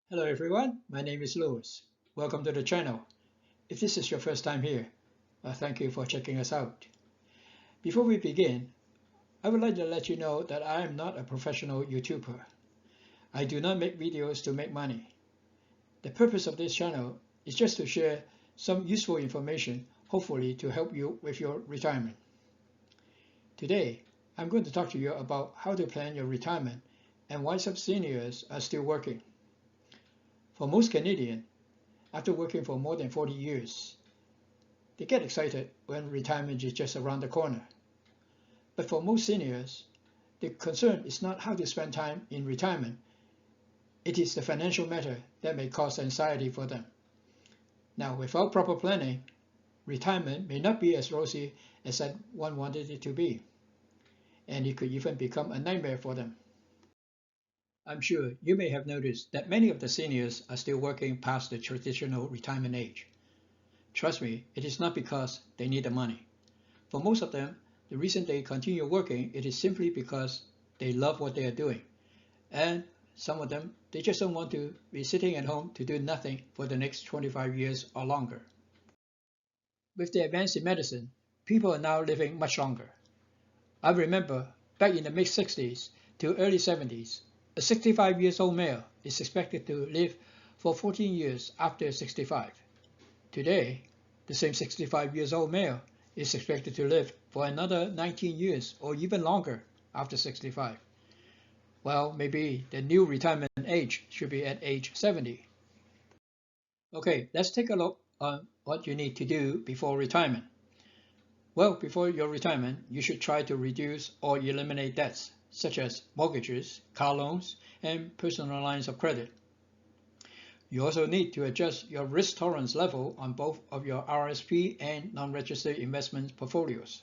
Hello everyone, my name is Louis. Welcome to the channel. If this is your first time here, thank you for checking us out. Before we begin, I would like to let you know that I am not a professional YouTuber. I do not make videos to make money. The purpose of this channel is just to share some useful information, hopefully to help you with your retirement. Today, I'm going to talk to you about how to plan your retirement and why some seniors are still working. For most Canadians, after working for more than 40 years, they get excited when retirement is just around the corner. But for most seniors, the concern is not how to spend time in retirement. It is the financial matter that may cause anxiety for them. Now, without proper planning, retirement may not be as rosy as one wanted it to be, and it could even become a nightmare for them. I'm sure you may have noticed that many of the seniors are still working past the traditional retirement age. Trust me, it is not because they need the money. For most of them, the reason they continue working, it is simply because they love what they are doing. And some of them, they just don't want to be sitting at home to do nothing for the next 25 years or longer. With the advance in medicine, people are now living much longer. I remember back in the mid-60s to early 70s, a 65 years old male is expected to live for 14 years after 65. Today, the same 65 years old male is expected to live for another 19 years or even longer after 65. Well, maybe the new retirement age should be at age 70. Okay, let's take a look on what you need to do before retirement. Well, before your retirement, you should try to reduce or eliminate debts, such as mortgages, car loans, and personal lines of credit. You also need to adjust your risk tolerance level on both of your RSP and non-registered investment portfolios.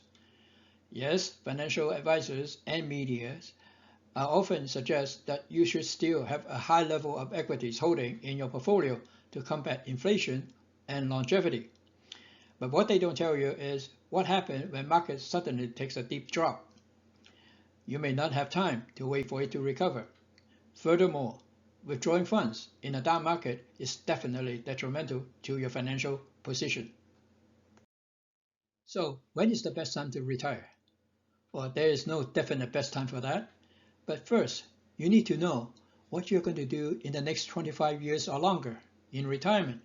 Yes, financial advisors and media often suggest that you should still have a high level of equities holding in your portfolio to combat inflation and longevity. But what they don't tell you is what happens when market suddenly takes a deep drop. You may not have time to wait for it to recover. Furthermore, withdrawing funds in a down market is definitely detrimental to your financial position. So, when is the best time to retire? Well, there is no definite best time for that. But first, you need to know what you're going to do in the next 25 years or longer in retirement.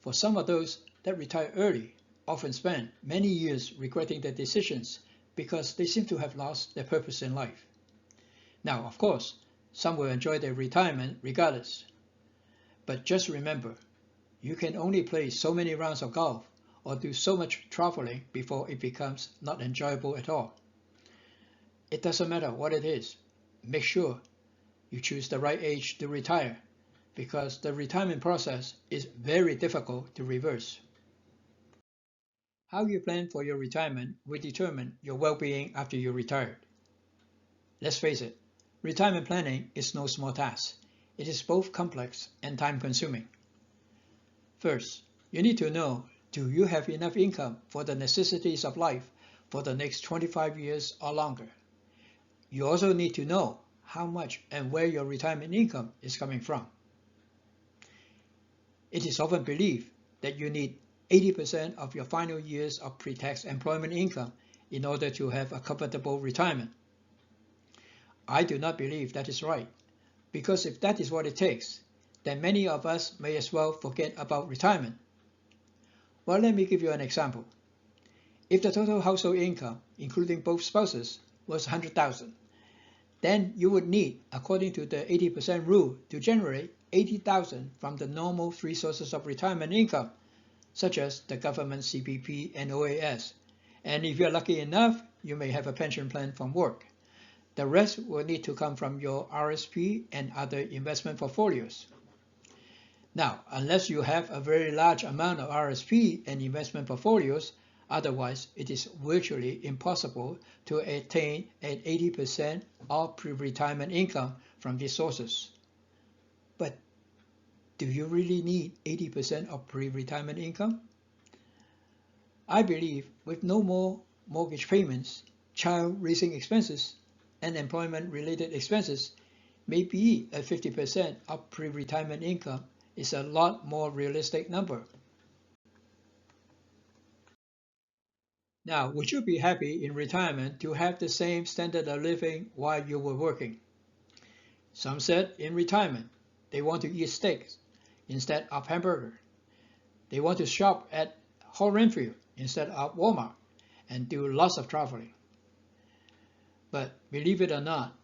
For some of those that retire early, often spend many years regretting their decisions because they seem to have lost their purpose in life. Now, of course, some will enjoy their retirement regardless. But just remember, you can only play so many rounds of golf or do so much traveling before it becomes not enjoyable at all. It doesn't matter what it is. Make sure you choose the right age to retire, because the retirement process is very difficult to reverse. How you plan for your retirement will determine your well-being after you're retired. Let's face it, retirement planning is no small task. It is both complex and time-consuming. First, you need to know, do you have enough income for the necessities of life for the next 25 years or longer? You also need to know how much and where your retirement income is coming from. It is often believed that you need 80% of your final years of pre-tax employment income in order to have a comfortable retirement. I do not believe that is right, because if that is what it takes, then many of us may as well forget about retirement. Well, let me give you an example. If the total household income, including both spouses, was $100,000, then you would need, according to the 80% rule, to generate $80,000 from the normal three sources of retirement income, such as the government CPP and OAS. And if you're lucky enough, you may have a pension plan from work. The rest will need to come from your RSP and other investment portfolios. Now, unless you have a very large amount of RSP and investment portfolios, otherwise it is virtually impossible to attain an 80% of pre-retirement income from these sources. But do you really need 80% of pre-retirement income? I believe with no more mortgage payments, child raising expenses, and employment-related expenses, maybe at 50% of pre-retirement income is a lot more realistic number. Now, would you be happy in retirement to have the same standard of living while you were working? Some said in retirement they want to eat steaks instead of hamburger. They want to shop at Hall Renfrew instead of Walmart and do lots of traveling. But believe it or not,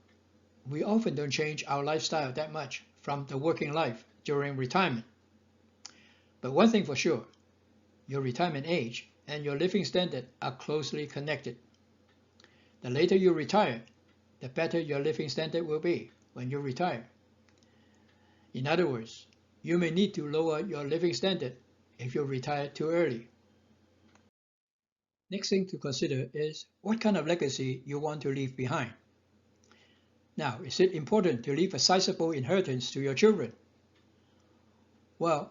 we often don't change our lifestyle that much from the working life during retirement. But one thing for sure, your retirement age and your living standard are closely connected. The later you retire, the better your living standard will be when you retire. In other words, you may need to lower your living standard if you retire too early. Next thing to consider is what kind of legacy you want to leave behind. Now, is it important to leave a sizable inheritance to your children? Well,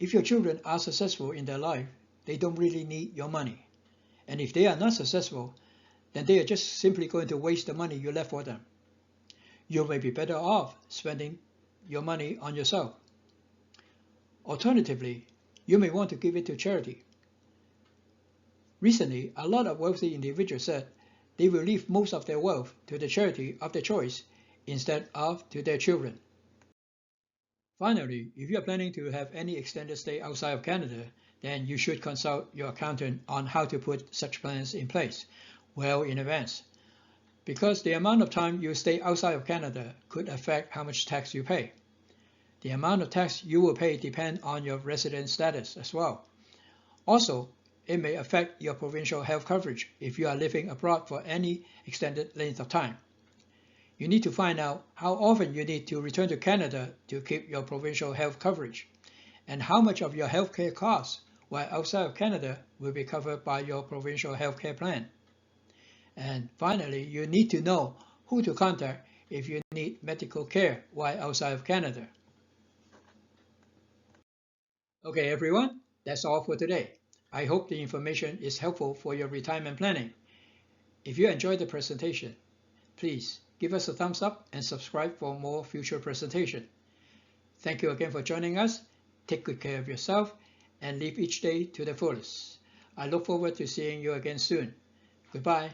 if your children are successful in their life, they don't really need your money. And if they are not successful, then they are just simply going to waste the money you left for them. You may be better off spending your money on yourself. Alternatively, you may want to give it to charity. Recently, a lot of wealthy individuals said they will leave most of their wealth to the charity of their choice instead of to their children. Finally, if you are planning to have any extended stay outside of Canada, then you should consult your accountant on how to put such plans in place well in advance, because the amount of time you stay outside of Canada could affect how much tax you pay. The amount of tax you will pay depends on your resident status as well. Also, it may affect your provincial health coverage if you are living abroad for any extended length of time. You need to find out how often you need to return to Canada to keep your provincial health coverage, and how much of your healthcare costs while outside of Canada will be covered by your provincial healthcare plan. And finally, you need to know who to contact if you need medical care while outside of Canada. Okay, everyone, that's all for today. I hope the information is helpful for your retirement planning. If you enjoyed the presentation, please give us a thumbs up and subscribe for more future presentation. Thank you again for joining us. Take good care of yourself and live each day to the fullest. I look forward to seeing you again soon. Goodbye.